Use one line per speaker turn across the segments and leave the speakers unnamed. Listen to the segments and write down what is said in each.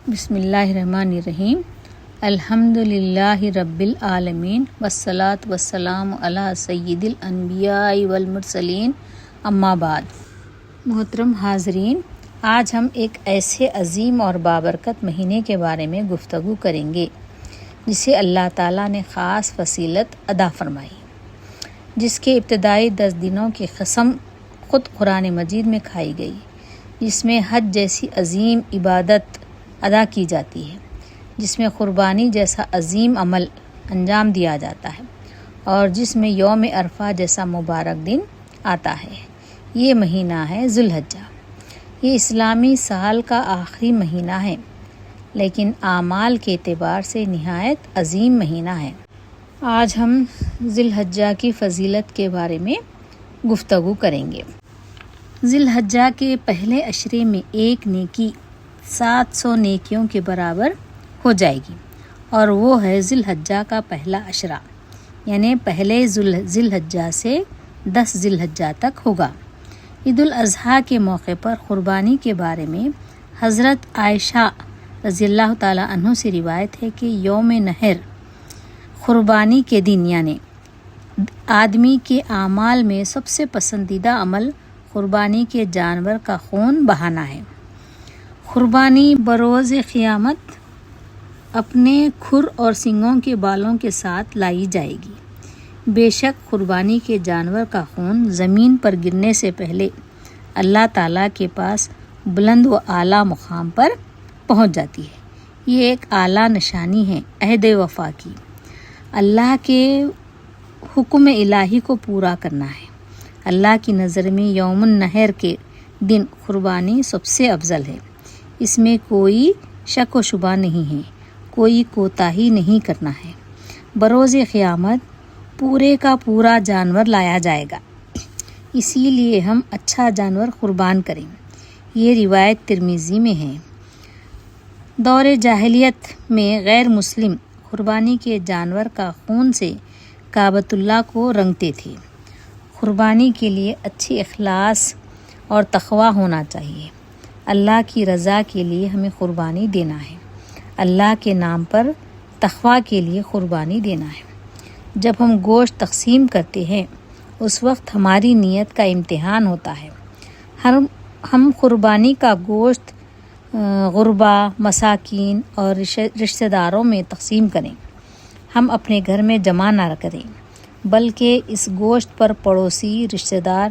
بسم اللہ الرحمن الرحیم۔ الحمد للہ رب العالمین والصلاة والسلام علی سید الانبیاء والمرسلین، اما بعد۔ محترم حاضرین، آج ہم ایک ایسے عظیم اور بابرکت مہینے کے بارے میں گفتگو کریں گے جسے اللہ تعالیٰ نے خاص فضیلت عطا فرمائی، جس کے ابتدائی 10 دنوں کی قسم خود قرآن مجید میں کھائی گئی، جس میں حج جیسی عظیم عبادت ادا کی جاتی ہے، جس میں قربانی جیسا عظیم عمل انجام دیا جاتا ہے، اور جس میں یوم عرفہ جیسا مبارک دن آتا ہے۔ یہ مہینہ ہے ذی الحجہ۔ یہ اسلامی سال کا آخری مہینہ ہے، لیکن اعمال کے اعتبار سے نہایت عظیم مہینہ ہے۔ آج ہم ذی الحجہ کی فضیلت کے بارے میں گفتگو کریں گے۔ ذی الحجہ کے پہلے عشرے میں ایک نیکی 700 نیکیوں کے برابر ہو جائے گی، اور وہ ہے ذی الحجہ کا پہلا عشرہ، یعنی پہلے ذی الحجہ سے 10 ذی الحجہ تک ہوگا۔ عید الاضحیٰ کے موقع پر قربانی کے بارے میں حضرت عائشہ رضی اللہ تعالیٰ عنہ سے روایت ہے کہ یوم نحر قربانی کے دن، یعنی آدمی کے اعمال میں سب سے پسندیدہ عمل قربانی کے جانور کا خون بہانا ہے۔ قربانی بروز قیامت اپنے کھر اور سنگوں کے بالوں کے ساتھ لائی جائے گی۔ بے شک قربانی کے جانور کا خون زمین پر گرنے سے پہلے اللہ تعالیٰ کے پاس بلند و اعلیٰ مقام پر پہنچ جاتی ہے۔ یہ ایک اعلیٰ نشانی ہے عہد وفا کی۔ اللہ کے حکم الہی کو پورا کرنا ہے۔ اللہ کی نظر میں یوم النحر کے دن قربانی سب سے افضل ہے۔ اس میں کوئی شک و شبہ نہیں ہے، کوئی کوتاہی نہیں کرنا ہے۔ بروز قیامت پورے کا پورا جانور لایا جائے گا، اسی لیے ہم اچھا جانور قربان کریں۔ یہ روایت ترمذی میں ہے۔ دور جاہلیت میں غیر مسلم قربانی کے جانور کا خون سے کعبۃ اللہ کو رنگتے تھے۔ قربانی کے لیے اچھی اخلاص اور تقوی ہونا چاہیے۔ اللہ کی رضا کے لیے ہمیں قربانی دینا ہے، اللہ کے نام پر تقوی کے لیے قربانی دینا ہے۔ جب ہم گوشت تقسیم کرتے ہیں اس وقت ہماری نیت کا امتحان ہوتا ہے۔ ہم قربانی کا گوشت غربا، مساکین اور رشتہ داروں میں تقسیم کریں۔ ہم اپنے گھر میں جمع نہ کریں، بلکہ اس گوشت پر پڑوسی، رشتہ دار،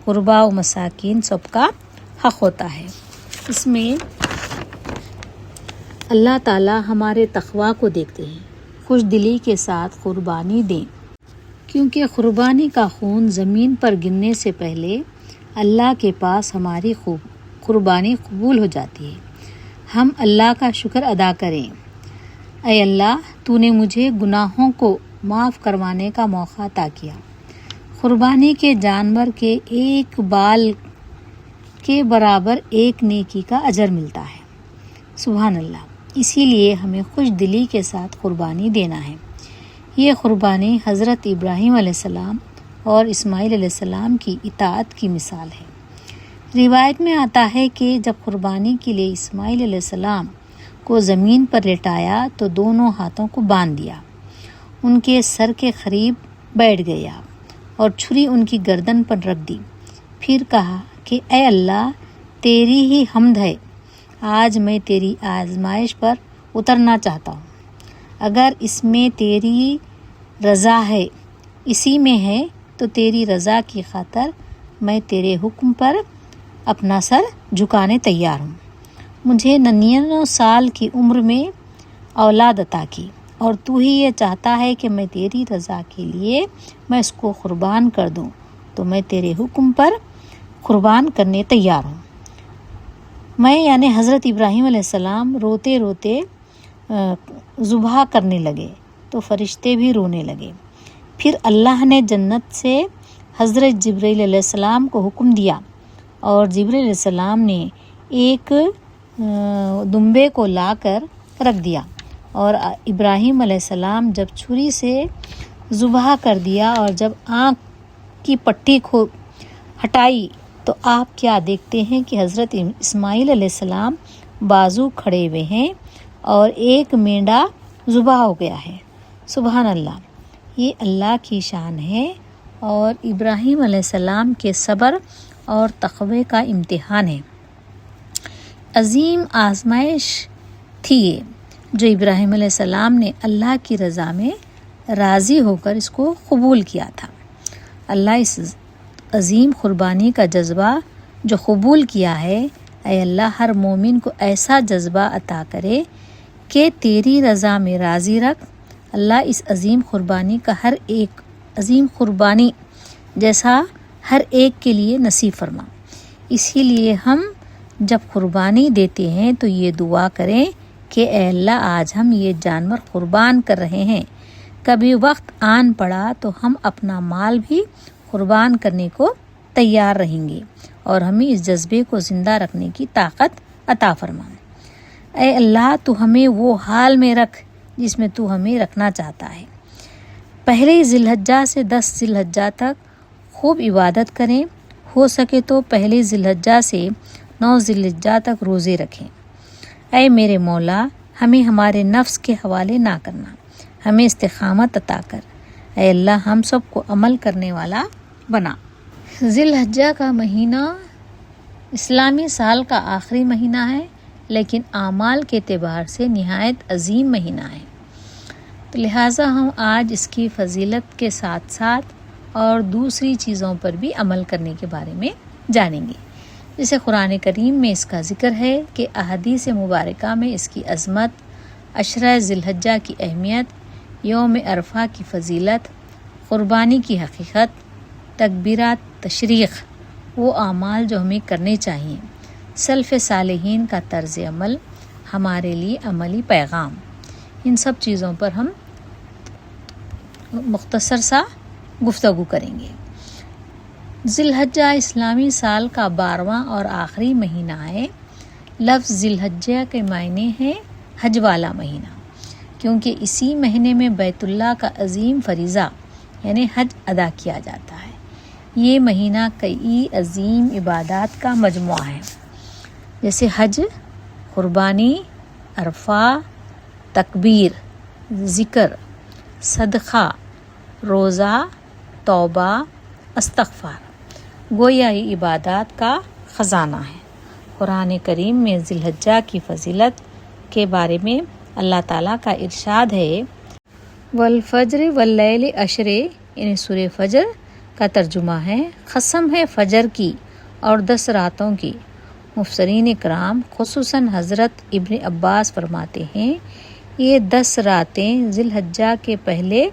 غربا و مساکین سب کا حق ہوتا ہے۔ اس میں اللہ تعالیٰ ہمارے تقوی کو دیکھتے ہیں۔ خوش دلی کے ساتھ قربانی دیں، کیونکہ قربانی کا خون زمین پر گرنے سے پہلے اللہ کے پاس ہماری قربانی قبول ہو جاتی ہے۔ ہم اللہ کا شکر ادا کریں۔ اے اللہ، تو نے مجھے گناہوں کو معاف کروانے کا موقع عطا کیا۔ قربانی کے جانور کے ایک بال کے برابر ایک نیکی کا اجر ملتا ہے۔ سبحان اللہ۔ اسی لیے ہمیں خوش دلی کے ساتھ قربانی دینا ہے۔ یہ قربانی حضرت ابراہیم علیہ السلام اور اسماعیل علیہ السلام کی اطاعت کی مثال ہے۔ روایت میں آتا ہے کہ جب قربانی کے لیے اسماعیل علیہ السلام کو زمین پر لٹایا تو دونوں ہاتھوں کو باندھ دیا، ان کے سر کے قریب بیٹھ گیا اور چھری ان کی گردن پر رکھ دی۔ پھر کہا کہ اے اللہ، تیری ہی حمد ہے، آج میں تیری آزمائش پر اترنا چاہتا ہوں۔ اگر اس میں تیری رضا ہے، اسی میں ہے، تو تیری رضا کی خاطر میں تیرے حکم پر اپنا سر جھکانے تیار ہوں۔ مجھے 99 سال کی عمر میں اولاد عطا کی، اور تو ہی یہ چاہتا ہے کہ میں تیری رضا کے لیے میں اس کو قربان کر دوں، تو میں تیرے حکم پر قربان کرنے تیار ہوں۔ میں یعنی حضرت ابراہیم علیہ السلام روتے روتے ذبح کرنے لگے تو فرشتے بھی رونے لگے۔ پھر اللہ نے جنت سے حضرت جبرائیل علیہ السلام کو حکم دیا، اور جبرائیل علیہ السلام نے ایک دمبے کو لا کر رکھ دیا، اور ابراہیم علیہ السلام جب چھری سے ذبح کر دیا اور جب آنکھ کی پٹی کو ہٹائی تو آپ کیا دیکھتے ہیں کہ حضرت اسماعیل علیہ السلام بازو کھڑے ہوئے ہیں اور ایک مینڈا ذبح ہو گیا ہے۔ سبحان اللہ، یہ اللہ کی شان ہے اور ابراہیم علیہ السلام کے صبر اور تقوی کا امتحان ہے۔ عظیم آزمائش تھی یہ، جو ابراہیم علیہ السلام نے اللہ کی رضا میں راضی ہو کر اس کو قبول کیا تھا۔ اللہ اس عظیم قربانی کا جذبہ جو قبول کیا ہے، اے اللہ ہر مومن کو ایسا جذبہ عطا کرے کہ تیری رضا میں راضی رکھ۔ اللہ اس عظیم قربانی کا ہر ایک عظیم قربانی جیسا ہر ایک کے لیے نصیب فرما۔ اسی لیے ہم جب قربانی دیتے ہیں تو یہ دعا کریں کہ اے اللہ آج ہم یہ جانور قربان کر رہے ہیں، کبھی وقت آن پڑا تو ہم اپنا مال بھی قربان کرنے کو تیار رہیں گے اور ہمیں اس جذبے کو زندہ رکھنے کی طاقت عطا فرما۔ اے اللہ تو ہمیں وہ حال میں رکھ جس میں تو ہمیں رکھنا چاہتا ہے۔ پہلے ذی الحجہ سے 10 ذی الحجہ تک خوب عبادت کریں، ہو سکے تو پہلے ذی الحجہ سے 9 ذی الحجہ تک روزے رکھیں۔ اے میرے مولا، ہمیں ہمارے نفس کے حوالے نہ کرنا، ہمیں استقامت عطا کر۔ اے اللہ ہم سب کو عمل کرنے والا بنا۔ ذی الحجہ کا مہینہ اسلامی سال کا آخری مہینہ ہے، لیکن اعمال کے اعتبار سے نہایت عظیم مہینہ ہے، تو لہٰذا ہم آج اس کی فضیلت کے ساتھ ساتھ اور دوسری چیزوں پر بھی عمل کرنے کے بارے میں جانیں گے۔ جیسے قرآن کریم میں اس کا ذکر ہے کہ احادیث مبارکہ میں اس کی عظمت، عشرہ ذی الحجہ کی اہمیت، یوم عرفہ کی فضیلت، قربانی کی حقیقت، تکبیرات تشریق، وہ اعمال جو ہمیں کرنے چاہیے، سلف صالحین کا طرز عمل، ہمارے لیے عملی پیغام، ان سب چیزوں پر ہم مختصر سا گفتگو کریں گے۔ ذی الحجہ اسلامی سال کا 12واں اور آخری مہینہ ہے۔ لفظ ذی الحجہ کے معنی ہے حج والا مہینہ، کیونکہ اسی مہینے میں بیت اللہ کا عظیم فریضہ یعنی حج ادا کیا جاتا ہے۔ یہ مہینہ کئی عظیم عبادات کا مجموعہ ہے، جیسے حج، قربانی، عرفہ، تکبیر، ذکر، صدقہ، روزہ، توبہ، استغفار، گویا یہ عبادات کا خزانہ ہے۔ قرآن کریم میں ذی الحجہ کی فضیلت کے بارے میں اللہ تعالیٰ کا ارشاد ہے، والفجر واللیل عشر، یعنی سورہ فجر کا ترجمہ ہے قسم ہے فجر کی اور 10 راتوں کی۔ مفسرین اکرام خصوصاً حضرت ابن عباس فرماتے ہیں یہ 10 راتیں ذی الحجہ کے پہلے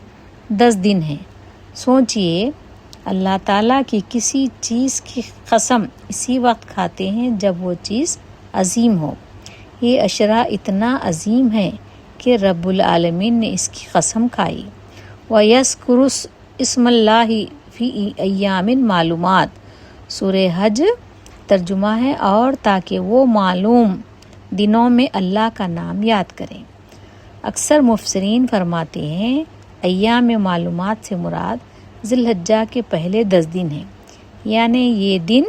10 دن ہیں۔ سوچئے اللہ تعالیٰ کی کسی چیز کی قسم اسی وقت کھاتے ہیں جب وہ چیز عظیم ہو۔ یہ عشرہ اتنا عظیم ہے کہ رب العالمین نے اس کی قسم کھائی۔ وَيَذْكُرُ اسْمَ اللَّهِ فِي أَيَّامٍ معلومات، سورہ حج ترجمہ ہے اور تاکہ وہ معلوم دنوں میں اللہ کا نام یاد کریں۔ اکثر مفسرین فرماتے ہیں ایام معلومات سے مراد ذی الحجہ کے پہلے 10 دن ہیں، یعنی یہ دن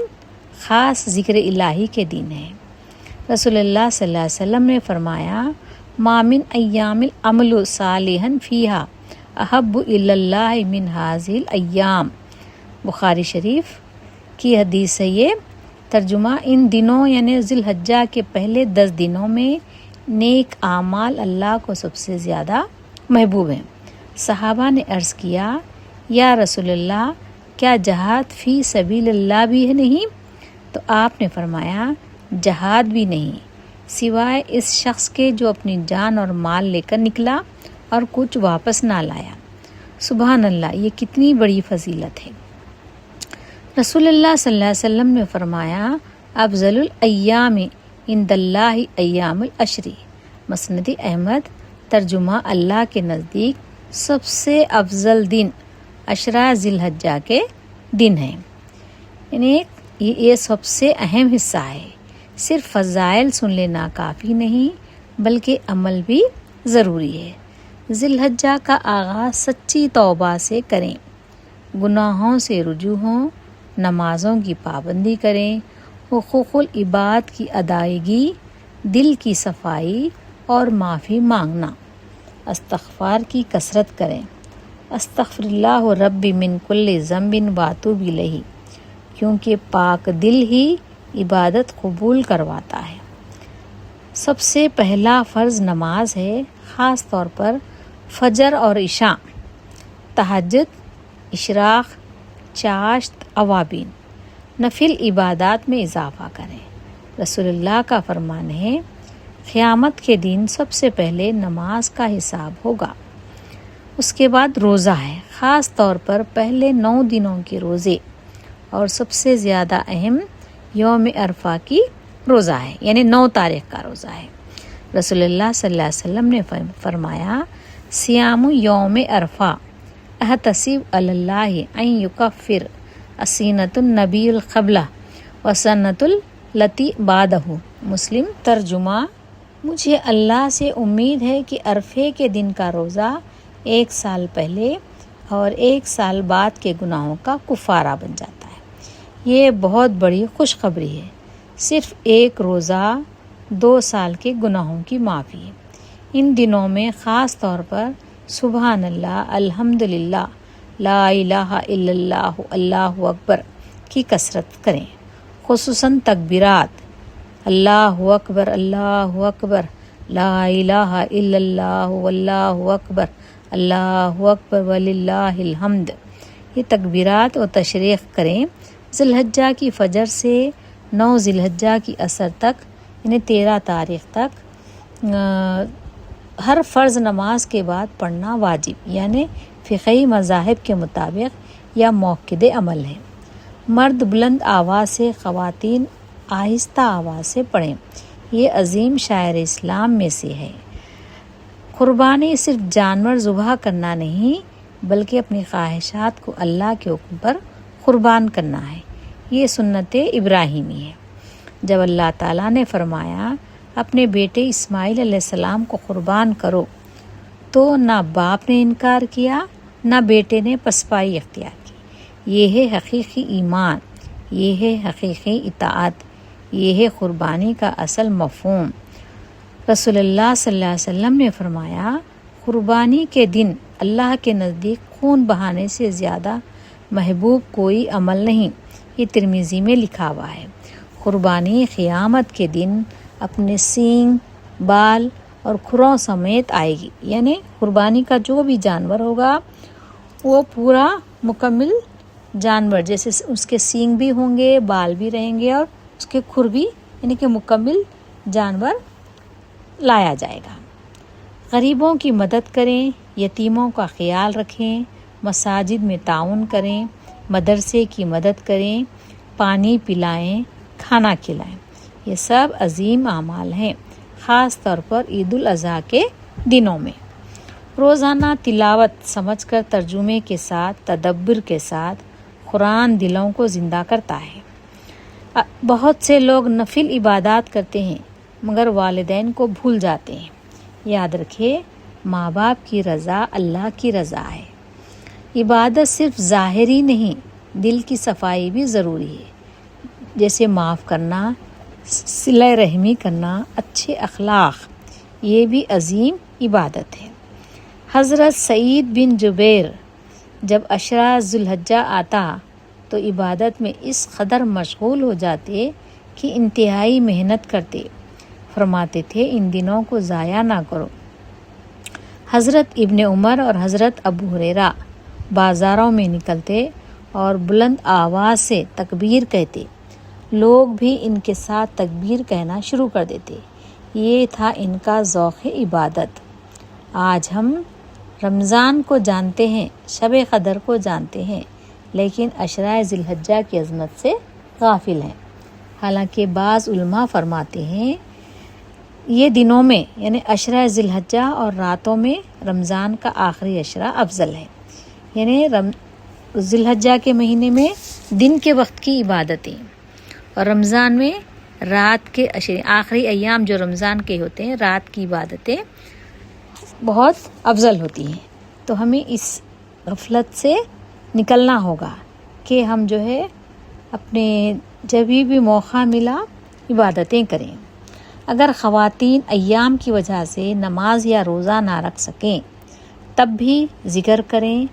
خاص ذکر الہی کے دن ہیں۔ رسول اللہ صلی اللہ علیہ وسلم نے فرمایا، ما من ایام العمل صالحا فیہا احب الی اللہ من ہذہ الایام، بخاری شریف کی حدیث ہے یہ۔ ترجمہ، ان دنوں یعنی ذی الحجہ کے پہلے 10 دنوں میں نیک اعمال اللہ کو سب سے زیادہ محبوب ہیں۔ صحابہ نے عرض کیا، یا رسول اللہ کیا جہاد فی سبیل اللہ بھی ہے نہیں؟ تو آپ نے فرمایا، جہاد بھی نہیں سوائے اس شخص کے جو اپنی جان اور مال لے کر نکلا اور کچھ واپس نہ لایا۔ سبحان اللہ، یہ کتنی بڑی فضیلت ہے۔ رسول اللہ صلی اللہ علیہ وسلم نے فرمایا، افضل الایام عند اللہ ایام العشر، مسند احمد ترجمہ، اللہ کے نزدیک سب سے افضل دن عشرہ ذی الحجہ کے دن ہیں، یعنی یہ سب سے اہم حصہ ہے۔ صرف فضائل سن لینا کافی نہیں بلکہ عمل بھی ضروری ہے۔ ذی الحجہ کا آغاز سچی توبہ سے کریں، گناہوں سے رجوع ہوں، نمازوں کی پابندی کریں، حقوق العباد کی ادائیگی، دل کی صفائی اور معافی مانگنا، استغفار کی کثرت کریں۔ استغفر اللہ ربی من کل ذنب واتوب الیہ، کیونکہ پاک دل ہی عبادت قبول کرواتا ہے۔ سب سے پہلا فرض نماز ہے، خاص طور پر فجر اور عشاء، تہجد، اشراق، چاشت، اوابین۔ نفل عبادات میں اضافہ کریں۔ رسول اللہ کا فرمان ہے، قیامت کے دن سب سے پہلے نماز کا حساب ہوگا، اس کے بعد روزہ ہے، خاص طور پر پہلے 9 دنوں کے روزے، اور سب سے زیادہ اہم یوم عرفہ کی روزہ ہے، یعنی 9 تاریخ کا روزہ ہے۔ رسول اللہ صلی اللہ علیہ وسلم نے فرمایا، سیام یوم عرفہ احتسب علی اللہ ان یکفر سنۃ النبی القبلہ و سنۃ التی بعدہ۔ مسلم۔ ترجمہ، مجھے اللہ سے امید ہے کہ عرفے کے دن کا روزہ 1 سال پہلے اور 1 سال بعد کے گناہوں کا کفارہ بن جاتا ہے۔ یہ بہت بڑی خوشخبری ہے۔ صرف ایک روزہ 2 سال کے گناہوں کی معافی ہے۔ ان دنوں میں خاص طور پر سبحان اللہ، الحمدللہ، لا الہ الا اللہ، اللہ اکبر کی کثرت کریں، خصوصاً تکبیرات، اللہ اکبر، اللہ اکبر، لا الہ الا اللہ، واللہ اکبر، اللہ اکبر وللہ الحمد۔ یہ تکبیرات و تشریق کریں۔ ذی الحجہ کی فجر سے 9 ذی الحجہ کی عصر تک، یعنی 13 تاریخ تک ہر فرض نماز کے بعد پڑھنا واجب، یعنی فقہی مذاہب کے مطابق یا موقد عمل ہے۔ مرد بلند آواز سے، خواتین آہستہ آواز سے پڑھیں۔ یہ عظیم شاعر اسلام میں سے ہے۔ قربانی صرف جانور ذبح کرنا نہیں، بلکہ اپنی خواہشات کو اللہ کے حکم پر قربان کرنا ہے۔ یہ سنت ابراہیمی ہے۔ جب اللہ تعالیٰ نے فرمایا اپنے بیٹے اسماعیل علیہ السلام کو قربان کرو، تو نہ باپ نے انکار کیا، نہ بیٹے نے پسپائی اختیار کی۔ یہ ہے حقیقی ایمان، یہ ہے حقیقی اطاعت، یہ ہے قربانی کا اصل مفہوم۔ رسول اللہ صلی اللہ علیہ وسلم نے فرمایا، قربانی کے دن اللہ کے نزدیک خون بہانے سے زیادہ محبوب کوئی عمل نہیں۔ یہ ترمذی میں لکھا ہوا ہے۔ قربانی قیامت کے دن اپنے سینگ، بال اور کھروں سمیت آئے گی، یعنی قربانی کا جو بھی جانور ہوگا وہ پورا مکمل جانور، جیسے اس کے سینگ بھی ہوں گے، بال بھی رہیں گے، اور اس کے کھر بھی، یعنی کہ مکمل جانور لایا جائے گا۔ غریبوں کی مدد کریں، یتیموں کا خیال رکھیں، مساجد میں تعاون کریں، مدرسے کی مدد کریں، پانی پلائیں، کھانا کھلائیں۔ یہ سب عظیم اعمال ہیں، خاص طور پر عید الاضحیٰ کے دنوں میں۔ روزانہ تلاوت سمجھ کر ترجمے کے ساتھ، تدبر کے ساتھ قرآن دلوں کو زندہ کرتا ہے۔ بہت سے لوگ نفل عبادات کرتے ہیں مگر والدین کو بھول جاتے ہیں۔ یاد رکھیے، ماں باپ کی رضا اللہ کی رضا ہے۔ عبادت صرف ظاہری نہیں، دل کی صفائی بھی ضروری ہے، جیسے معاف کرنا، صلہ رحمی کرنا، اچھے اخلاق، یہ بھی عظیم عبادت ہے۔ حضرت سعید بن جبیر جب عشرہ ذی الحجہ آتا تو عبادت میں اس قدر مشغول ہو جاتے کہ انتہائی محنت کرتے۔ فرماتے تھے، ان دنوں کو ضائع نہ کرو۔ حضرت ابن عمر اور حضرت ابو ہریرہ بازاروں میں نکلتے اور بلند آواز سے تکبیر کہتے، لوگ بھی ان کے ساتھ تکبیر کہنا شروع کر دیتے۔ یہ تھا ان کا ذوق عبادت۔ آج ہم رمضان کو جانتے ہیں، شب قدر کو جانتے ہیں، لیکن عشرہ ذی الحجہ کی عظمت سے غافل ہیں۔ حالانکہ بعض علماء فرماتے ہیں یہ دنوں میں، یعنی عشرہ ذی الحجہ اور راتوں میں رمضان کا آخری عشرہ افضل ہے۔ یعنی ذی الحجہ کے مہینے میں دن کے وقت کی عبادتیں، اور رمضان میں رات کے آخری ایام جو رمضان کے ہوتے ہیں، رات کی عبادتیں بہت افضل ہوتی ہیں۔ تو ہمیں اس غفلت سے نکلنا ہوگا کہ ہم جو ہے اپنے جب بھی موقع ملا عبادتیں کریں۔ اگر خواتین ایام کی وجہ سے نماز یا روزہ نہ رکھ سکیں تب بھی ذکر کریں،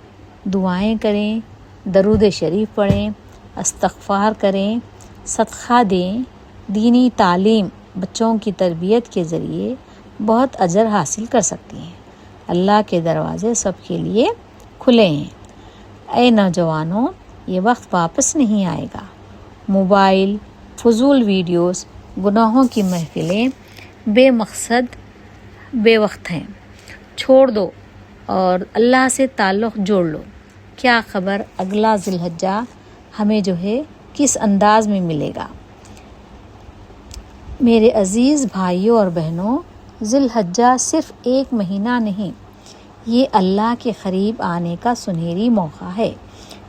دعائیں کریں، درود شریف پڑھیں، استغفار کریں، صدقہ دیں، دینی تعلیم، بچوں کی تربیت کے ذریعے بہت اجر حاصل کر سکتی ہیں۔ اللہ کے دروازے سب کے لیے کھلے ہیں۔ اے نوجوانوں، یہ وقت واپس نہیں آئے گا۔ موبائل، فضول ویڈیوز، گناہوں کی محفلیں بے مقصد بے وقت ہیں، چھوڑ دو اور اللہ سے تعلق جوڑ لو۔ کیا خبر اگلا ذی الحجہ ہمیں کس انداز میں ملے گا۔ میرے عزیز بھائیوں اور بہنوں، ذی الحجہ صرف ایک مہینہ نہیں، یہ اللہ کے قریب آنے کا سنہری موقع ہے۔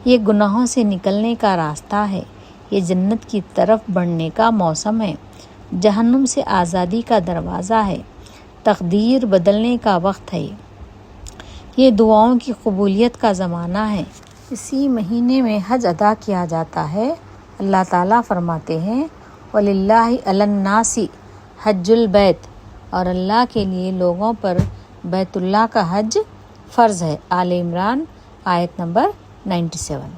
یہ گناہوں سے نکلنے کا راستہ ہے، یہ جنت کی طرف بڑھنے کا موسم ہے، جہنم سے آزادی کا دروازہ ہے، تقدیر بدلنے کا وقت ہے، یہ دعاؤں کی قبولیت کا زمانہ ہے۔ اسی مہینے میں حج ادا کیا جاتا ہے۔ اللہ تعالیٰ فرماتے ہیں وَلِلَّهِ عَلَى النَّاسِ حَجُّ الْبَيْتِ، اور اللہ کے لیے لوگوں پر بیت اللہ کا حج فرض ہے۔ آل عمران آیت نمبر 97۔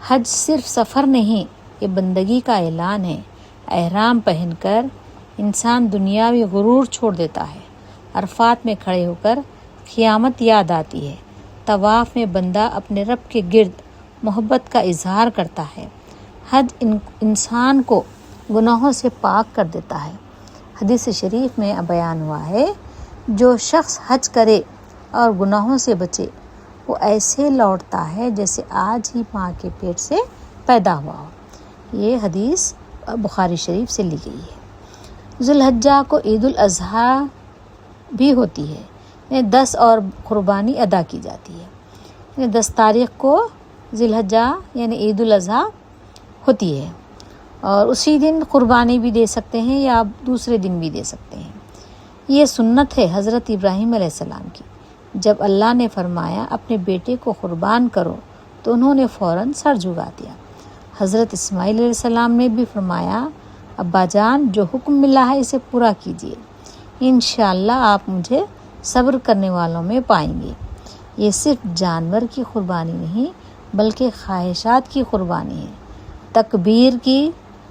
حج صرف سفر نہیں، یہ بندگی کا اعلان ہے۔ احرام پہن کر انسان دنیاوی غرور چھوڑ دیتا ہے۔ عرفات میں کھڑے ہو کر قیامت یاد آتی ہے۔ طواف میں بندہ اپنے رب کے گرد محبت کا اظہار کرتا ہے۔ حج انسان کو گناہوں سے پاک کر دیتا ہے۔ حدیث شریف میں بیان ہوا ہے، جو شخص حج کرے اور گناہوں سے بچے وہ ایسے لوٹتا ہے جیسے آج ہی ماں کے پیٹ سے پیدا ہوا ہو۔ یہ حدیث بخاری شریف سے لی گئی ہے۔ ذی الحجہ کو عید الاضحیٰ بھی ہوتی ہے، یعنی 10 اور قربانی ادا کی جاتی ہے۔ یعنی 10 تاریخ کو ذی الحجہ یعنی عید الاضحیٰ ہوتی ہے، اور اسی دن قربانی بھی دے سکتے ہیں یا دوسرے دن بھی دے سکتے ہیں۔ یہ سنت ہے حضرت ابراہیم علیہ السلام کی۔ جب اللہ نے فرمایا اپنے بیٹے کو قربان کرو تو انہوں نے فوراً سر جھکا دیا۔ حضرت اسماعیل علیہ السلام نے بھی فرمایا ابا جان، جو حکم ملا ہے اسے پورا کیجیے، انشاءاللہ آپ مجھے صبر کرنے والوں میں پائیں گے۔ یہ صرف جانور کی قربانی نہیں بلکہ خواہشات کی قربانی ہے،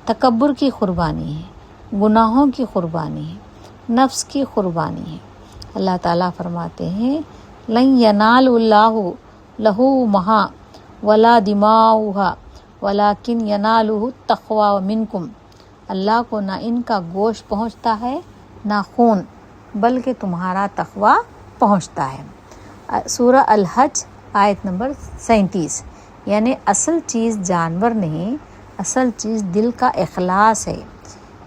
تکبر کی قربانی ہے، گناہوں کی قربانی ہے، نفس کی قربانی ہے۔ اللہ تعالیٰ فرماتے ہیں لن ینال اللہ لحومہا ولا دماؤہا ولکن ینالہ التقوی منکم، اللہ کو نہ ان کا گوشت پہنچتا ہے نہ خون، بلکہ تمہارا تقوی پہنچتا ہے۔ سورہ الحج آیت نمبر 37۔ یعنی اصل چیز جانور نہیں، اصل چیز دل کا اخلاص ہے۔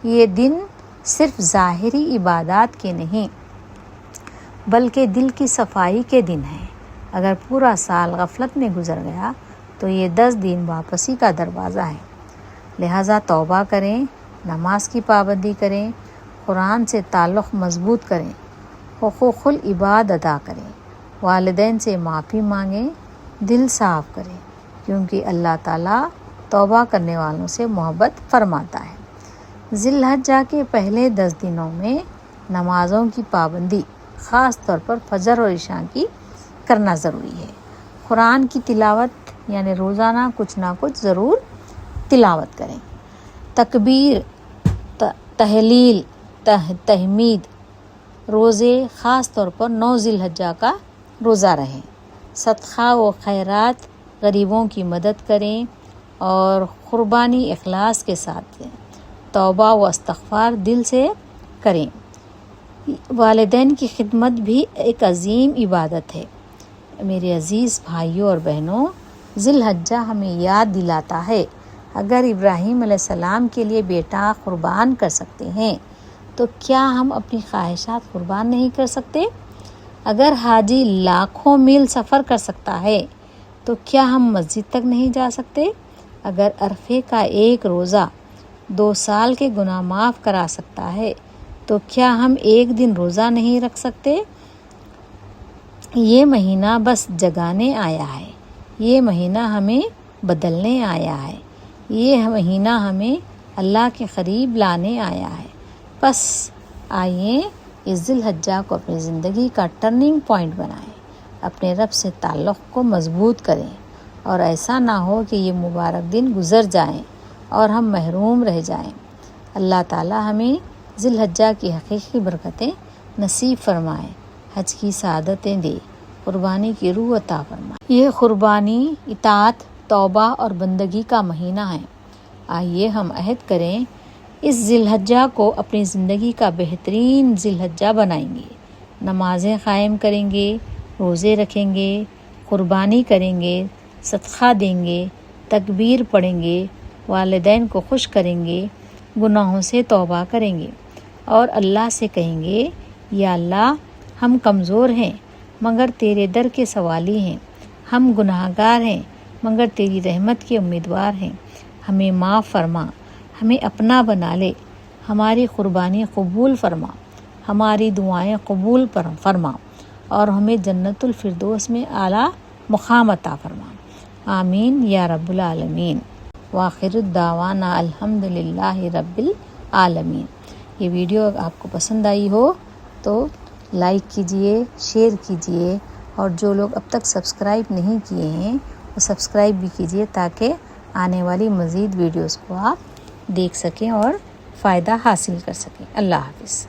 یہ دن صرف ظاہری عبادات کے نہیں بلکہ دل کی صفائی کے دن ہے۔ اگر پورا سال غفلت میں گزر گیا تو یہ 10 دن واپسی کا دروازہ ہے۔ لہٰذا توبہ کریں، نماز کی پابندی کریں، قرآن سے تعلق مضبوط کریں، حقوق العباد ادا کریں، والدین سے معافی مانگیں، دل صاف کریں، کیونکہ اللہ تعالیٰ توبہ کرنے والوں سے محبت فرماتا ہے۔ ذی الحجہ کے پہلے 10 دنوں میں نمازوں کی پابندی، خاص طور پر فجر اور عشاء کی کرنا ضروری ہے۔ قرآن کی تلاوت یعنی روزانہ کچھ نہ کچھ ضرور تلاوت کریں۔ تکبیر، تحلیل، تحمید، روزے خاص طور پر 9 ذی الحجہ کا روزہ رہیں۔ صدقہ و خیرات، غریبوں کی مدد کریں اور قربانی اخلاص کے ساتھ دیں۔ توبہ و استغفار دل سے کریں۔ والدین کی خدمت بھی ایک عظیم عبادت ہے۔ میرے عزیز بھائیوں اور بہنوں، ذی الحجہ ہمیں یاد دلاتا ہے اگر ابراہیم علیہ السلام کے لیے بیٹا قربان کر سکتے ہیں تو کیا ہم اپنی خواہشات قربان نہیں کر سکتے؟ اگر حاجی لاکھوں میل سفر کر سکتا ہے تو کیا ہم مسجد تک نہیں جا سکتے؟ اگر عرفے کا ایک روزہ 2 سال کے گناہ معاف کرا سکتا ہے تو کیا ہم ایک دن روزہ نہیں رکھ سکتے؟ یہ مہینہ بس جگانے آیا ہے، یہ مہینہ ہمیں بدلنے آیا ہے، یہ مہینہ ہمیں اللہ کے قریب لانے آیا ہے۔ پس آئیے اس ذی الحجہ کو اپنی زندگی کا ٹرننگ پوائنٹ بنائیں، اپنے رب سے تعلق کو مضبوط کریں، اور ایسا نہ ہو کہ یہ مبارک دن گزر جائیں اور ہم محروم رہ جائیں۔ اللہ تعالی ہمیں ذی الحجہ کی حقیقی برکتیں نصیب فرمائیں، حج کی سعادتیں دے، قربانی کی روح عطا فرمائے۔ یہ قربانی، اطاعت، توبہ اور بندگی کا مہینہ ہے۔ آئیے ہم عہد کریں اس ذی الحجہ کو اپنی زندگی کا بہترین ذی الحجہ بنائیں گے، نمازیں قائم کریں گے، روزے رکھیں گے، قربانی کریں گے، صدقہ دیں گے، تکبیر پڑھیں گے، والدین کو خوش کریں گے، گناہوں سے توبہ کریں گے، اور اللہ سے کہیں گے یا اللہ ہم کمزور ہیں مگر تیرے در کے سوالی ہیں، ہم گناہگار ہیں مگر تیری رحمت کے امیدوار ہیں، ہمیں معاف فرما، ہمیں اپنا بنا لے، ہماری قربانی قبول فرما، ہماری دعائیں قبول فرما، اور ہمیں جنت الفردوس میں اعلیٰ مقام عطا فرما، آمین یا رب العالمین۔ وآخر الدعوانا الحمد للہ رب العالمین۔ یہ ویڈیو آپ کو پسند آئی ہو تو لائک کیجئے، شیئر کیجئے، اور جو لوگ اب تک سبسکرائب نہیں کیے ہیں وہ سبسکرائب بھی کیجئے تاکہ آنے والی مزید ویڈیوز کو آپ دیکھ سکیں اور فائدہ حاصل کر سکیں۔ اللہ حافظ۔